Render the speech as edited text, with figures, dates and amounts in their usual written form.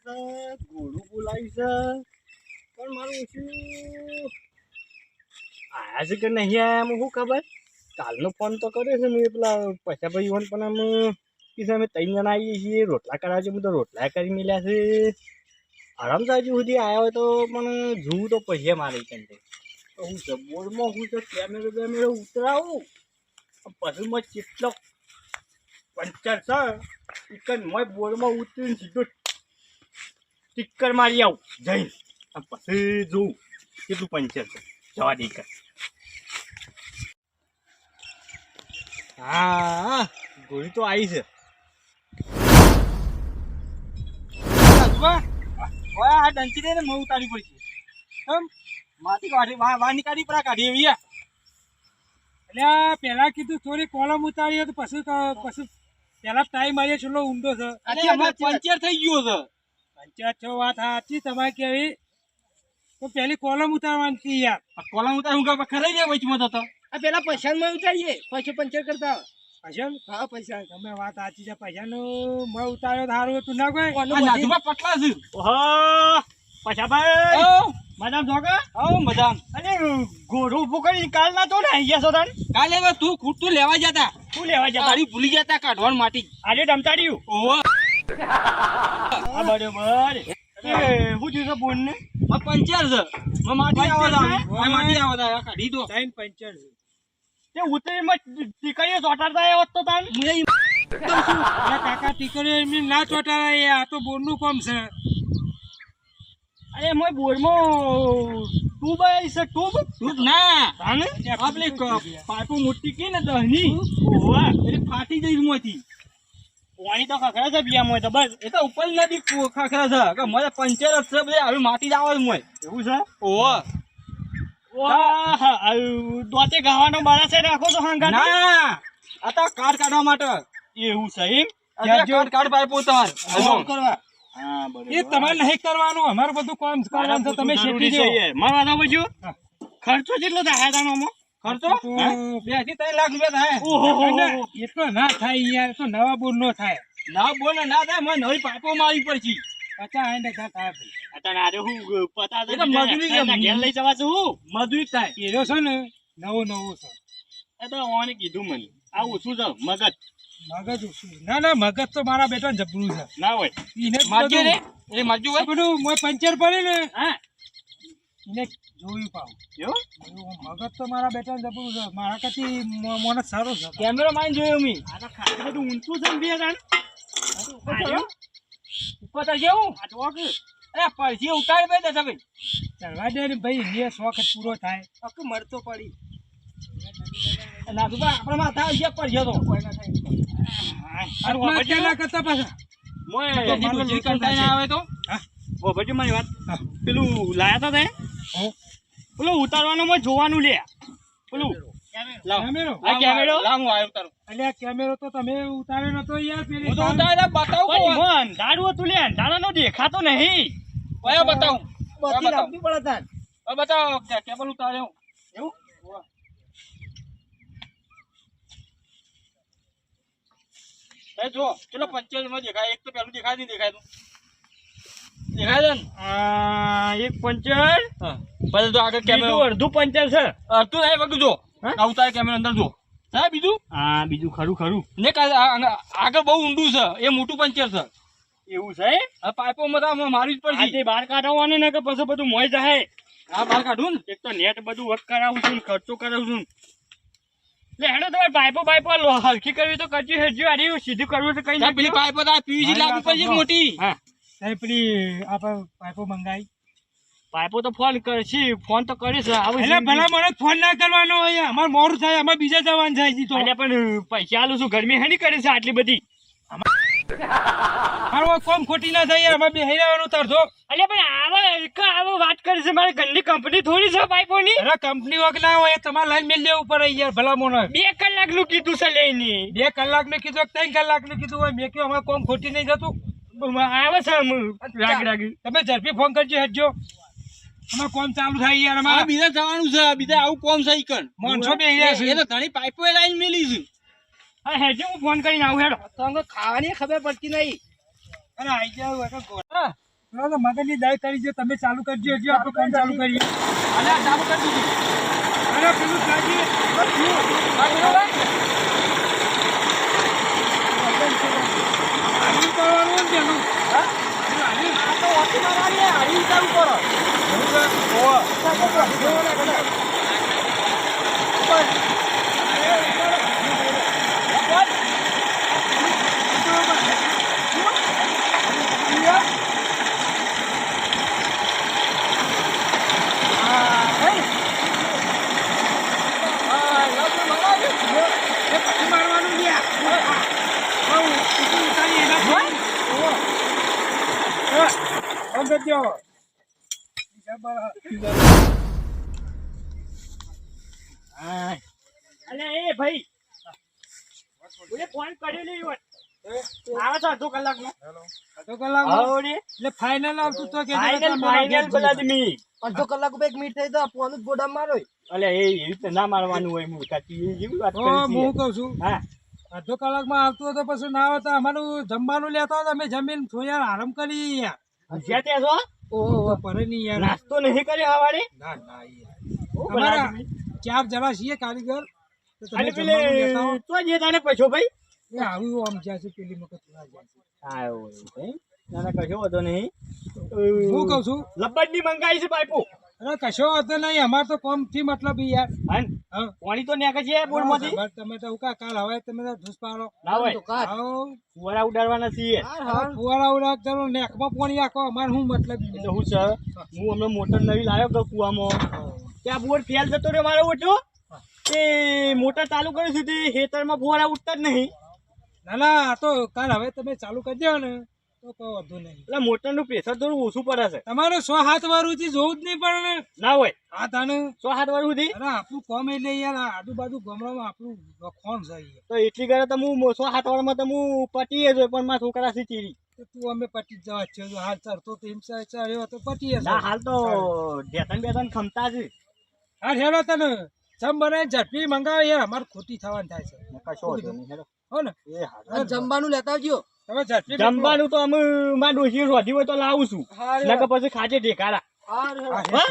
છે ગોળું બોલાવી છે પણ મારું ઓછું આયા છે કે નહીં આયા એમ શું ખબર કાલનો ફોન તો કર્યો છે મેં પેલા પૈસા ભાઈ પણ આમ કીધું અમે 3 જણા આવીએ છીએ રોટલા કરાવે છે હું તો રોટલા કરી મેલ્યા છે આરામથી હજુ સુધી આવ્યો હોય તો પણ જોવું તો પૈસા મારે કેમ તો હું છે બોર્ડમાં હું તો કેમેરો બેમેરો ઉતરાવું પછી મેં કેટલો પંચર છે ચિકન મોય બોર્ડમાં ઉતરીને સીધો ટીક્કર મારી આવું જઈને પછી જોઉં કેટલું પંચર છે જવા દે કર હા ગોળી તો આવી છે આ ડંકી દે ને મઉ ઉતારી પડી છે માટી કાઢી વાની કાઢી પરા કાઢી એવી એટલે પેલા કીધું થોડી કોલમ ઉતારી તો પછી પેલા ટાઈમ આવ્યો છેલ્લો ઊંડો છે પંચર થઈ ગયો છે પંચાયત છો વાત સાચી તમારે કેવી તો પેલી કોલમ ઉતારવાની હતી યાર કોલમ ઉતાર હું ખરાઈ દે વચમાં તો આ પેલા પૈસા માં ઉતારીએ પછી પંચર કરતા પૈસા હા પૈસા તમે વાત સાચી છે પૈસાનું મેં ઉતાર્યો સારું હતું ના કોઈ નાથુભા પટલા છે ઓહો પછા ભાઈ મજામ જોગા આવ મજામ અરે ગોળું ઉભું કરી કાલ ના તો ને આઈ ગયા છો તન કાલે તું ખૂટતું લેવા જતા તું લેવા જતા તારી ભૂલી જતા કાઢવાનું માટી આજે ડમતાડ્યું ઓહો આ બરોબર એ હું થયું છે બોન ને આ પંચર છે માટી આવતા માટી આવતા કાઢી દો ટાઈમ પંચર છે તે ઉતરીમાં ટીકડીઓ ચોટાડતા આવ્યો તો તન કાકા ટીકરીઓ એમની ના ચોટાડા આ તો બોરનું કામ છે અરે મોય બોરમાં ટ્યુબ આવી છે ટ્યુબ ના તાને આપલી પાઇપો મોટી કે ને દહની ઓવા એટલે ફાટી જઈ મોતી પાણી તો ખખરા છે બિયામાં તો બસ એ તો ઉપર નદી ખખરા છે કે મને પંચર જ છે બધે હવે માટી જ આવે મોય એવું છે ઓહો વાહ દોતે ગાવાનો બારા છે રાખો તો હાંગા ના આ તો કાઢ કાઢવા માટે એવું છે એમ કાઢ પાઇપો તમાર કરવા હા બરોબર એ તમારે નહીં કરવાનું અમારે બધું કામ કરવાનું છે તમે શેઠી જો મારા ના બજુ ખર્ચો કેટલો થાય તાનો ખર્ચો 2 થી 3 લાખ રૂપિયા થાય ઓહો એટલો ના થાય યાર તો નવા બોર નો થાય ના બોલે ના થાય મને નવી પાઇપો મારી પડશે 50-60 થાય અત્યારે આરે હું પતા એ તો મજૂરી ઘેર લઈ જવા છું મજૂરી થાય એરો છે ને નવું છે એ તો ઓને કીધું મને આ ઓછું છે મગજ મગજ ઓછું ના મગજ તો મારા બેટા જબરું છે ના હોય એને મારજો રે બધું એ મારજો હોય બધું મોય પંચર પડે ને હા એને જોયું પાવ એવું મગજ તો મારા બેટા જબરું છે મારા કરતી મને સારું છે કેમેરો માઈન જોયો મી આ તો ખાલી બધું ઊંચું છે ને બે જણ ઉપર તો જેવું આ જોક અરે પરથી ઉતારી બે દે ભાઈ ચડવા દે ને ભાઈ એ શોખ જ પૂરો થાય આખું મરતો પડી ના તો આપણે માથા આવી પર જતો કોઈ ના થાય આત્મહત્યા ના કરતા પાછા મોય જલ્દી ગુજરી કંટાઈ ના આવે તો ઓ ભજી મારી વાત પેલું લાયા તા તે હો પેલું ઉતારવાનું મોય જોવાનું લે પેલું કેમેરો આ કેમેરો લાવ હું આવ્યો તારો અલ્યા કેમેરો તો તમે ઉતાર્યો નતો યાર પેલી હું તો ઉતારે બતાવું પણ કોણ મન દાડું હતું લે દાડાનો દેખાતો નહીં કયો બતાવું બધી રાખવી પડે તાર બતાવો કેબલ ઉતાર્યો એવું એ જો ચલો 25 માં દેખાય એક તો પેલું દેખાય નહીં દેખાય તો દેખાય છે ને એક પંચર હા પછી તો આગળ કેમેરો કેમેરો અડધું પંચર છે તું નહીં બધું જો આ ઉતારે કેમેરો અંદર જો હા બીજું હા બીજું ખરું ને આગળ બહુ ઊંડું છે એ મોટું પંચર છે એવું છે આ પાઇપો માં મારવી જ પડશે આજે બહાર કાઢવાનું ને કે પછી બધું મોય જાય આ બહાર કાઢું ને એક તો નેટ બધું વર્ક કરાવું છું ને ખર્ચો કરાવું છું લે હેડો તમારે પાઇપો હલકી કરવી તો કરજો હેડજો આરી સીધું કરવું તો કઈ પેલી પાઇપો તો પીવીસી લાગવી પડશે મોટી હા સાહેબ પેલી આપણે પાઇપો મંગાવી પાઇપો તો ફોન તો કરીશ એટલે ભલા મને ફોન ના કરવાનો હોય અમારે મોડું થાય અમારે બીજા જવાનું થાય જી તો પણ પૈસા આલું છું ગરમી હેની કરે છે આટલી બધી મારું કોમ ખોટી ના થાય અમારે બે હેરાવાનું તરજો એટલે પણ આવો વાત કરે છે મારે ઘરની કંપની થોડી છે પાઇપોની અરે કંપની વગ ના હોય તમારે લાઈન મેલ લેવું પડે યાર ભલા મોને 2 કલાકનું કીધું છે લઈને 2 કલાકનું કીધું 3 કલાકનું કીધું હોય મેં કહ્યું અમારે કોમ ખોટી નહીં જતું આવે છે રાગ તમે ઝડપી ફોન કરજો હેડજો અમારે કોમ ચાલુ થાય યાર અમારે બીજા જવાનું છે બીજા આવું કોમ છે ઈકન માણસો બે રહ્યા છે એ તો ઘણી પાઇપો લાઈન મેલી છે હા હેડજો હું ફોન કરીને આવું હેડો તમને ખાવાની ખબર પડતી નહીં અને આઈ જાવ ચાલો તો મગજની દાય કરી છે તમે ચાલુ કરજો હજી આપણે કામ ચાલુ કરીએ અને આ ચાલુ કરી દીધી અરે પેલું કાઢીએ આનું કરવાનું ને તેનું આ તો ઓછીમાં વાળીએ હારી ચાલુ કરો મારવાનું છે અલે એ ભાઈ ઓલે ફોન કર્યો લે ઈવન આવે છે અડધો કલાકનો અડધો કલાક એટલે ફાઇનલ આવતું તો કે ફાઇનલ બલાદમી અડધો કલાક ઉપર 1 મિનિટ થઈ તો ફોન જ ગોડામ મારો અલે એ એવી રીતે ના મારવાનું હોય હું કાચી જેવી વાત કરી હું કહું છું હા અડધો કલાકમાં આવતું હતો પછી ના આવે તો અમારું જમવાનું લેતા હોય તો અમે જમીન થોડી યાર આરામ કરી યાર જ્યાં ત્યાં છો ઓહો પરે નહીં યાર નાસ્તો નહીં કર્યો હવારે ના ના યાર અમારા 4 જણા છીએ કારીગર તો તમે અને જમવાનું લેતા આવો. પેલે તો જે તાને પછો ભાઈ એ આવું આમ જ્યાં છે પેલી મગજ થોડા જાય છે હા એવું ભાઈ નાના કશો હતો નહીં હું કહું છું લબ્બડની મંગાઈ છે પાઇપો અરે કશો વાંધો નહીં અમાર તો કોમ થી મતલબ ઈ યાર હન હા પાણી તો નેકે છે બોરમાંથી ખબર તમે તો ઉકા કાલ હવે તમે તો ધૂસ પાડો ના હોય આવો ફુવારા ઉડાડવાના છીએ ફુવારા ઉડાડ ચાલો નેકમાં પાણી આખો અમાર શું મતલબ એટલે હું છે હું હમણાં મોટર નવી લાવ્યો તો કુવામાં ત્યાં બોર ફેલ જતો રહ્યો મારો ઓછો તે મોટર ચાલુ કર્યું છું તે ખેતરમાં ફુવારા ઉડતા જ નહીં ના ના આ તો કાલ હવે તમે ચાલુ કરી દો ને તો કોઈ વાંધો નહીં એટલે મોટરનું પ્રેશર થોડું ઓછું પડે છે તમારે 100 વાળું થી જોવું જ નહીં પડે ને ના હોય હા તાને 100 વાર સુધી અરે આપણું કોમ એટલે યાર આ આજુબાજુ ગામડામાં આપણું લખોણ છે યાર. તો એટલી ઘરે તો હું 100 વારમાં તો હું પટીએ જ હોય પણ મારા છોકરા થી ચીરી તો તું અમે પટી જ જવા છે જો હાલ ચરતો તો એમ ચર્યો તો પટી હશે ના હાલ તો બેતન બેતન ખમતા છે હા હેલો તને જમ બને ઝડપી મંગાવે યાર અમારે ખોટી થવાની થાય છે કશો વાંધો નહીં હેડો. હો ને એ હાલ જમવાનું લેતા આવજો તમે ઝડપી જમવાનું તો અમે મારા ડોશી રોધી હોય તો લાવું છું હારે. નકર પછી ખાજે ઢેકારા હારે. હા